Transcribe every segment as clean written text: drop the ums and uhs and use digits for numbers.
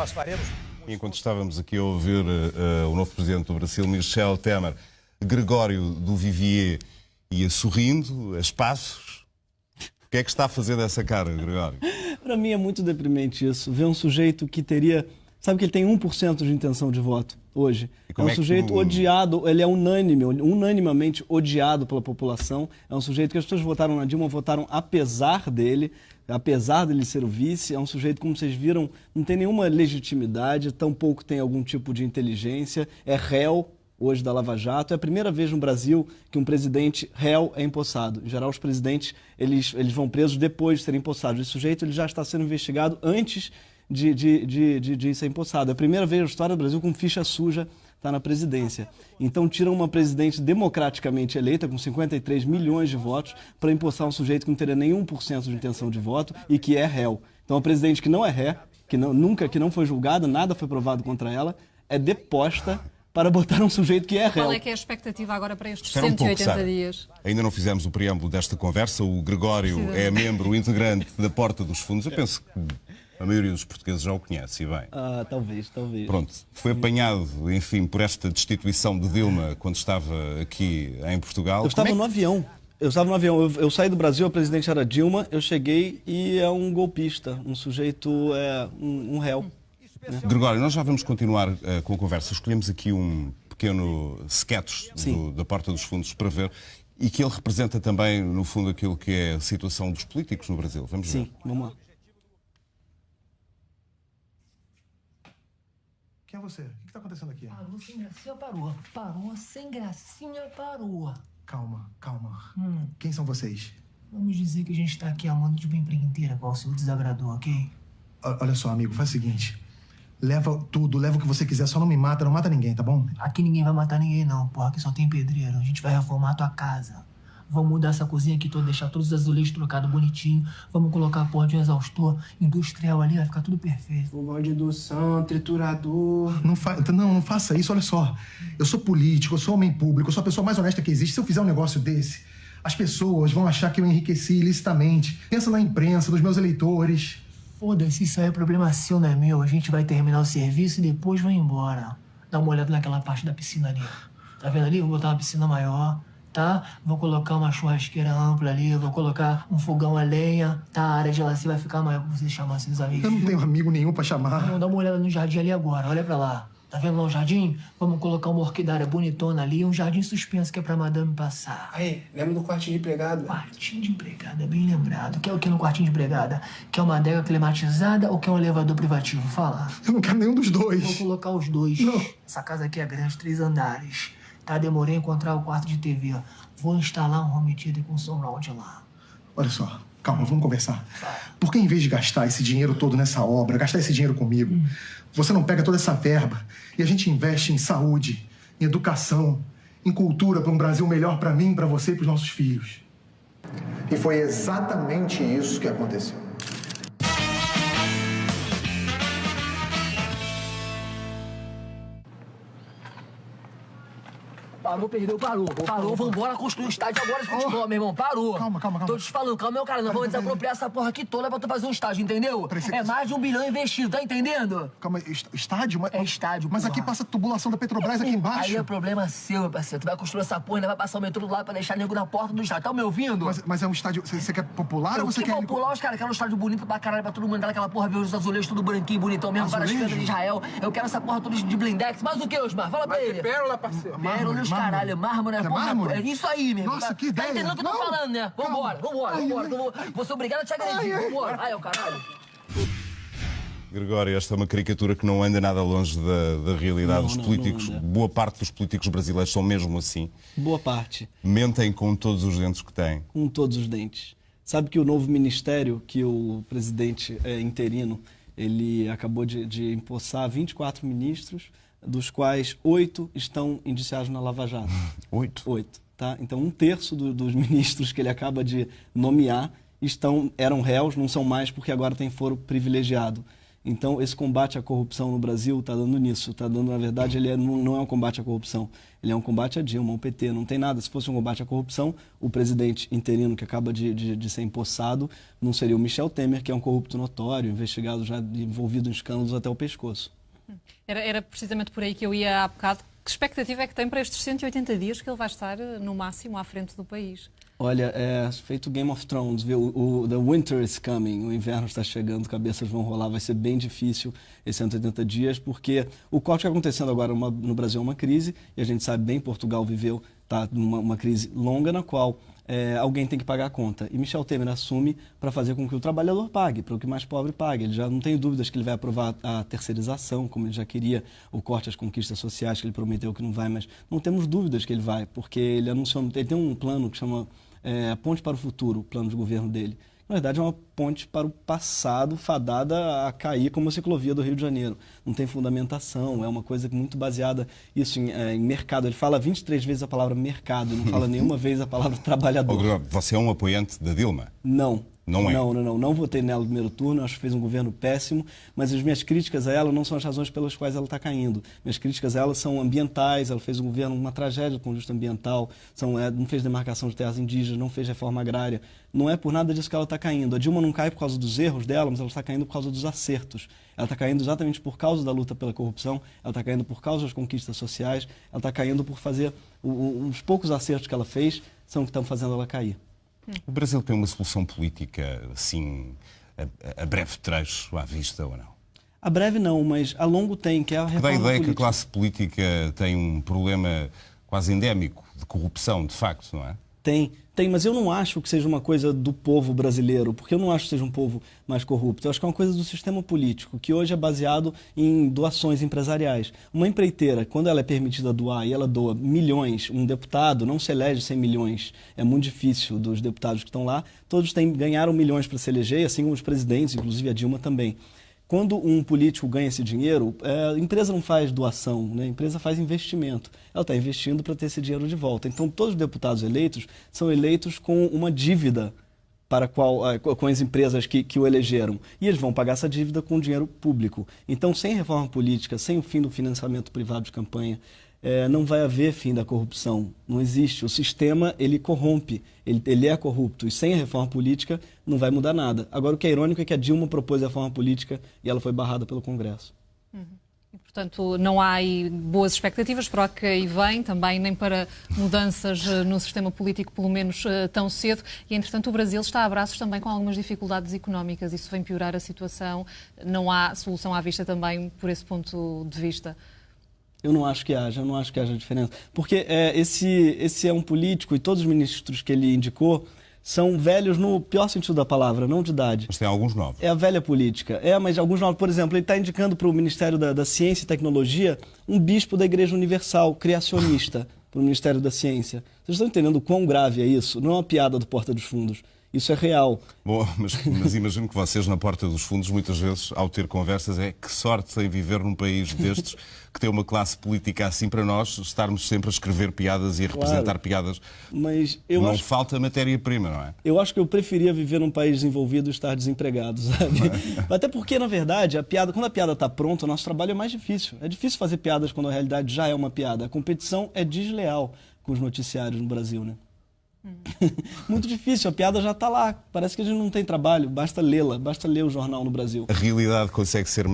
Nós faremos. Enquanto estávamos aqui a ouvir o novo presidente do Brasil, Michel Temer, Gregório do Vivier ia sorrindo, a espaços. O que é que está a fazer dessa cara, Gregório? Para mim é muito deprimente isso. Ver um sujeito que teria... Sabe que ele tem 1% de intenção de voto hoje. É um sujeito odiado, ele é unanimamente odiado pela população. É um sujeito que as pessoas votaram na Dilma, votaram apesar dele ser o vice. É um sujeito, como vocês viram, não tem nenhuma legitimidade, tampouco tem algum tipo de inteligência. É réu hoje da Lava Jato. É a primeira vez no Brasil que um presidente réu é empossado. Em geral, os presidentes eles vão presos depois de serem empossados. Esse sujeito ele já está sendo investigado antes de ser empossado. É a primeira vez na história do Brasil que um ficha suja está na presidência. Então tiram uma presidente democraticamente eleita, com 53 milhões de votos, para empossar um sujeito que não teria nenhum por cento de intenção de voto e que é réu. Então a presidente que não é ré, que não foi julgada, nada foi provado contra ela, é deposta para botar um sujeito que é réu. Qual é que é a expectativa agora para estes 180 dias? Ainda não fizemos o preâmbulo desta conversa. O Gregório é membro integrante da Porta dos Fundos. Eu penso que a maioria dos portugueses já o conhece, e bem. Talvez. Pronto, foi apanhado, enfim, por esta destituição de Dilma quando estava aqui em Portugal. Eu estava no avião. Eu saí do Brasil, a presidente era Dilma, eu cheguei e é um golpista, um sujeito, um réu. Gregório, nós já vamos continuar com a conversa. Escolhemos aqui um pequeno sketch da Porta dos Fundos para ver e que ele representa também, no fundo, aquilo que é a situação dos políticos no Brasil. Vamos ver. Sim, vamos lá. Quem é você? O que está acontecendo aqui? Parou sem gracinha, parou. Parou sem gracinha, parou. Calma. Quem são vocês? Vamos dizer que a gente tá aqui amando de uma empreiteira, qual o seu desagradou, ok? Olha só, amigo, faz o seguinte. Leva tudo, leva o que você quiser, só não me mata, não mata ninguém, tá bom? Aqui ninguém vai matar ninguém, não, porra. Aqui só tem pedreiro. A gente vai reformar a tua casa. Vamos mudar essa cozinha aqui toda, deixar todos os azulejos trocados bonitinho. Vamos colocar a porra de um exaustor industrial ali, vai ficar tudo perfeito. Fogão de indução, triturador... Não faça isso, olha só. Eu sou político, eu sou homem público, eu sou a pessoa mais honesta que existe. Se eu fizer um negócio desse, as pessoas vão achar que eu enriqueci ilicitamente. Pensa na imprensa, nos meus eleitores. Foda-se, isso aí é problema seu, não é meu. A gente vai terminar o serviço e depois vai embora. Dá uma olhada naquela parte da piscina ali. Tá vendo ali? Vou botar uma piscina maior. Tá? Vou colocar uma churrasqueira ampla ali, vou colocar um fogão a lenha, tá? A área de lazer vai ficar maior pra vocês chamarem seus amigos. Eu não tenho amigo nenhum pra chamar. Vamos dar uma olhada no jardim ali agora, olha pra lá. Tá vendo lá o jardim? Vamos colocar uma orquidária bonitona ali, um jardim suspenso que é pra madame passar. Aí, lembra do quartinho de empregado? Quartinho de empregada, bem lembrado. Quer o que no quartinho de empregada? Quer uma adega climatizada ou quer um elevador privativo? Fala. Eu não quero nenhum dos dois. Vou colocar os dois. Não. Essa casa aqui é grande, 3 andares. Tá, demorei a encontrar o quarto de TV. Vou instalar um home theater com surround lá. Olha só, calma, vamos conversar. Por que em vez de gastar esse dinheiro todo nessa obra, gastar esse dinheiro comigo, você não pega toda essa verba e a gente investe em saúde, em educação, em cultura para um Brasil melhor para mim, para você e para os nossos filhos? E foi exatamente isso que aconteceu. Parou, perdeu, parou. Vambora construir um estádio agora de futebol, meu irmão. Parou. Calma. Tô te falando, calma, meu cara. Nós vamos desapropriar essa porra aqui toda pra tu fazer um estádio, entendeu? É mais de 1 bilhão investido, tá entendendo? Calma, estádio? É estádio, Mas porra. aqui passa a tubulação da Petrobras aqui embaixo. Aí é problema seu, meu parceiro. Tu vai construir essa porra e ainda vai passar o metrô do lado pra deixar nego na porta do estádio. Tá me ouvindo? Mas é um estádio... Você quer popular ou você quer... popular, os caras querem um estádio bonito pra caralho, pra todo mundo entrar naquela porra, ver os azulejos tudo branquinho, bonitão mesmo, várias pedras de Israel. Eu quero essa porra toda de blindex. Mas o que, Osmar? Fala pra ele. Pérola, parceiro. Pérola os caralho, mármore. É mármore? É isso aí, meu. Nossa, que ideia. Tá entendendo o que eu tô falando, né? Vambora. Vou ser obrigado a te agredir. Vambora. Ai, é o caralho. Gregório, esta é uma caricatura que não anda nada longe da realidade dos políticos. Boa parte dos políticos brasileiros são mesmo assim. Boa parte. Mentem com todos os dentes que têm. Com todos os dentes. Sabe que o novo ministério, que o presidente interino, ele acabou de empossar 24 ministros, dos quais 8 estão indiciados na Lava Jato. 8? 8, tá? Então, 1/3 dos ministros que ele acaba de nomear eram réus, não são mais porque agora tem foro privilegiado. Então, esse combate à corrupção no Brasil está dando nisso. Está dando, na verdade, não é um combate à corrupção. Ele é um combate a Dilma, ao PT. Não tem nada. Se fosse um combate à corrupção, o presidente interino que acaba de ser empossado não seria o Michel Temer, que é um corrupto notório, investigado já, envolvido em escândalos até o pescoço. Era precisamente por aí que eu ia há bocado. Que expectativa é que tem para estes 180 dias que ele vai estar, no máximo, à frente do país? Olha, é feito Game of Thrones, viu? The winter is coming, o inverno está chegando, cabeças vão rolar, vai ser bem difícil esses 180 dias, porque o corte que está acontecendo agora no Brasil é uma crise, e a gente sabe bem, Portugal viveu uma crise longa na qual alguém tem que pagar a conta. E Michel Temer assume para fazer com que o trabalhador pague, para o que mais pobre pague. Ele já não tem dúvidas que ele vai aprovar a terceirização, como ele já queria, o corte às conquistas sociais, que ele prometeu que não vai, mas não temos dúvidas que ele vai, porque ele anunciou, ele tem um plano que chama Ponte para o Futuro, o plano de governo dele. Na verdade, é uma ponte para o passado fadada a cair como a ciclovia do Rio de Janeiro. Não tem fundamentação, é uma coisa muito baseada isso em mercado. Ele fala 23 vezes a palavra mercado, não fala nenhuma vez a palavra trabalhador. Você é um apoiante da Dilma? Não. Não é? Não votei nela no primeiro turno, acho que fez um governo péssimo, mas as minhas críticas a ela não são as razões pelas quais ela está caindo. Minhas críticas a ela são ambientais, ela fez um governo, uma tragédia com justiça ambiental, não fez demarcação de terras indígenas, não fez reforma agrária. Não é por nada disso que ela está caindo. A Dilma não cai por causa dos erros dela, mas ela está caindo por causa dos acertos. Ela está caindo exatamente por causa da luta pela corrupção, ela está caindo por causa das conquistas sociais, ela está caindo por fazer os poucos acertos que ela fez são que estão fazendo ela cair. O Brasil tem uma solução política, assim, a breve trecho à vista ou não? A breve não, mas a longo tem, que é a reforma política. Dá a ideia que a classe política tem um problema quase endémico de corrupção, de facto, não é? Tem, mas eu não acho que seja uma coisa do povo brasileiro, porque eu não acho que seja um povo mais corrupto. Eu acho que é uma coisa do sistema político, que hoje é baseado em doações empresariais. Uma empreiteira, quando ela é permitida doar e ela doa milhões, um deputado não se elege sem milhões. É muito difícil dos deputados que estão lá. Todos ganharam milhões para se eleger, assim como os presidentes, inclusive a Dilma também. Quando um político ganha esse dinheiro, a empresa não faz doação, né? A empresa faz investimento. Ela está investindo para ter esse dinheiro de volta. Então, todos os deputados eleitos são eleitos com uma dívida com as empresas que o elegeram. E eles vão pagar essa dívida com dinheiro público. Então, sem reforma política, sem o fim do financiamento privado de campanha, não vai haver fim da corrupção. Não existe. O sistema, ele corrompe, ele é corrupto. E sem a reforma política, não vai mudar nada. Agora, o que é irônico é que a Dilma propôs a reforma política e ela foi barrada pelo Congresso. E, portanto, não há aí boas expectativas para o que aí vem, também nem para mudanças no sistema político, pelo menos tão cedo. E, entretanto, o Brasil está a braços também com algumas dificuldades económicas. Isso vem piorar a situação. Não há solução à vista também por esse ponto de vista. Eu não acho que haja diferença. Porque esse é um político e todos os ministros que ele indicou são velhos no pior sentido da palavra, não de idade. Mas tem alguns novos. É a velha política. Mas alguns novos. Por exemplo, ele está indicando para o Ministério da Ciência e Tecnologia um bispo da Igreja Universal, criacionista, para o Ministério da Ciência. Vocês estão entendendo o quão grave é isso? Não é uma piada do Porta dos Fundos. Isso é real. Bom, mas imagino que vocês na Porta dos Fundos, muitas vezes, ao ter conversas, que sorte em viver num país destes, que tem uma classe política assim, para nós estarmos sempre a escrever piadas e a representar piadas. Mas não falta matéria-prima, não é? Eu acho que eu preferia viver num país desenvolvido e estar desempregado, sabe? Até porque, na verdade, quando a piada está pronta, o nosso trabalho é mais difícil. É difícil fazer piadas quando a realidade já é uma piada. A competição é desleal com os noticiários no Brasil, né? Muito difícil, a piada já está lá. Parece que a gente não tem trabalho, basta lê-la, basta ler o jornal no Brasil. A realidade consegue ser,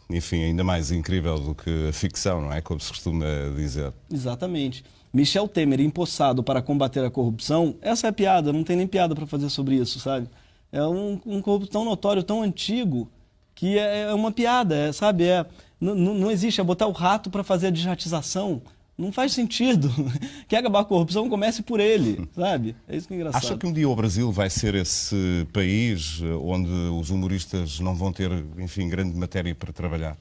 enfim, ainda mais incrível do que a ficção, não é? Como se costuma dizer. Exatamente. Michel Temer empossado para combater a corrupção, essa é a piada, não tem nem piada para fazer sobre isso, sabe? É um corrupto tão notório, tão antigo, que é uma piada, sabe? Não existe, é botar o rato para fazer a desratização. Não faz sentido. Quer acabar a corrupção, comece por ele, sabe? É isso que é engraçado. Acha que um dia o Brasil vai ser esse país onde os humoristas não vão ter, enfim, grande matéria para trabalhar?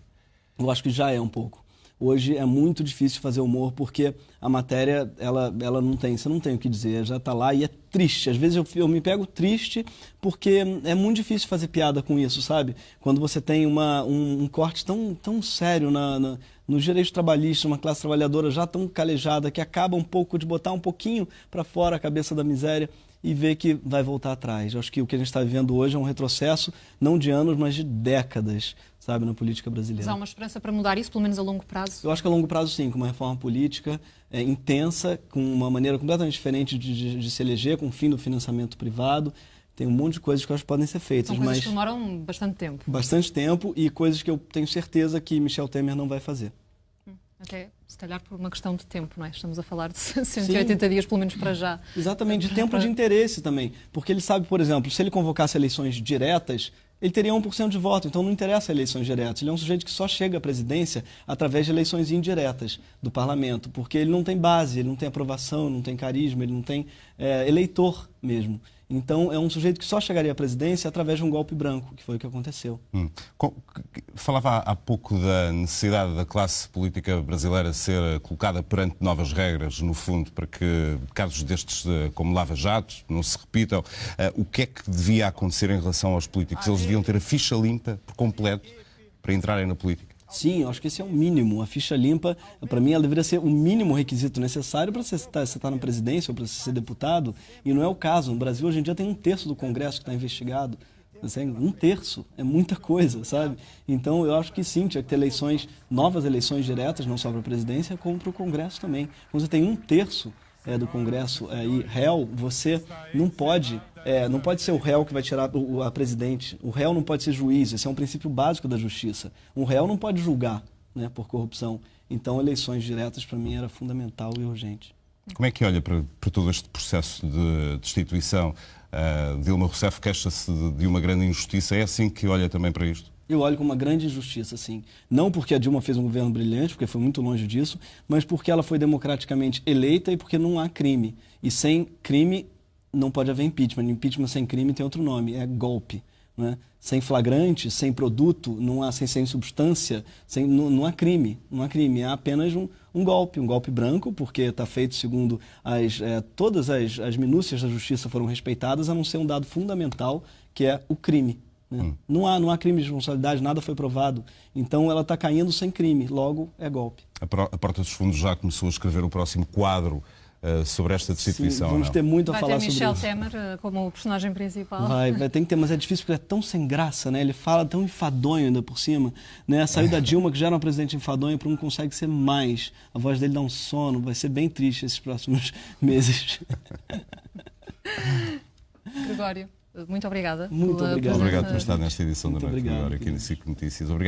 Eu acho que já é um pouco. Hoje é muito difícil fazer humor porque a matéria, ela não tem, você não tem o que dizer, já está lá e é triste. Às vezes eu me pego triste porque é muito difícil fazer piada com isso, sabe? Quando você tem um corte tão sério nos direitos trabalhistas, uma classe trabalhadora já tão calejada que acaba um pouco de botar um pouquinho para fora a cabeça da miséria. e ver que vai voltar atrás. Eu acho que o que a gente está vivendo hoje é um retrocesso, não de anos, mas de décadas, sabe, na política brasileira. Mas há uma esperança para mudar isso, pelo menos a longo prazo? Eu acho que a longo prazo, sim, com uma reforma política intensa, com uma maneira completamente diferente de se eleger, com o fim do financiamento privado. Tem um monte de coisas que eu acho que podem ser feitas. São coisas que demoram bastante tempo. Bastante tempo e coisas que eu tenho certeza que Michel Temer não vai fazer. Até, se calhar, por uma questão de tempo, não é? Estamos a falar de 180 Sim. dias, pelo menos para já. Exatamente, de tempo de interesse também. Porque ele sabe, por exemplo, se ele convocasse eleições diretas, ele teria 1% de voto, então não interessa eleições diretas. Ele é um sujeito que só chega à presidência através de eleições indiretas do parlamento, porque ele não tem base, ele não tem aprovação, não tem carisma, ele não tem eleitor mesmo. Então, é um sujeito que só chegaria à presidência através de um golpe branco, que foi o que aconteceu. Falava há pouco da necessidade da classe política brasileira ser colocada perante novas regras, no fundo, para que casos destes, como Lava Jato, não se repitam. O que é que devia acontecer em relação aos políticos? Eles deviam ter a ficha limpa, por completo, para entrarem na política? Sim, eu acho que esse é o mínimo. A ficha limpa, para mim, ela deveria ser o mínimo requisito necessário para você estar na presidência ou para você ser deputado. E não é o caso. No Brasil, hoje em dia, tem 1/3 do Congresso que está investigado. Assim, 1/3 é muita coisa, sabe? Então, eu acho que sim, tinha que ter novas eleições diretas, não só para a presidência, como para o Congresso também. Quando você tem 1/3 do Congresso réu, você não pode ser o réu que vai tirar a presidente. O réu não pode ser juiz, esse é um princípio básico da justiça. Um réu não pode julgar, né, por corrupção. Então, eleições diretas, para mim, era fundamental e urgente. Como é que olha para todo este processo de destituição? Dilma Rousseff queixa-se de uma grande injustiça. É assim que olha também para isto? Eu olho com uma grande injustiça, sim. Não porque a Dilma fez um governo brilhante, porque foi muito longe disso, mas porque ela foi democraticamente eleita e porque não há crime. E sem crime não pode haver impeachment. Impeachment sem crime tem outro nome, é golpe. Né? Sem flagrante, sem produto, sem substância, não há crime. Não há crime, há apenas um golpe branco, porque está feito segundo todas as minúcias da justiça foram respeitadas, a não ser um dado fundamental, que é o crime. Né? Não há crime de responsabilidade, nada foi provado. Então ela está caindo sem crime, logo é golpe. A Porta dos Fundos já começou a escrever o próximo quadro sobre esta destituição. Sim, vamos ter muito a falar sobre isso. Vai ter Michel Temer como o personagem principal. Vai ter que ter, mas é difícil porque é tão sem graça, né? Ele fala tão enfadonho ainda por cima, né? Saiu da Dilma, que já era uma presidente enfadonha, para um consegue ser mais. A voz dele dá um sono, vai ser bem triste esses próximos meses. Gregório, muito obrigada. Muito obrigado. Obrigado por estar nesta edição da Noite Gregório, aqui no SIC Notícias. Obrigado.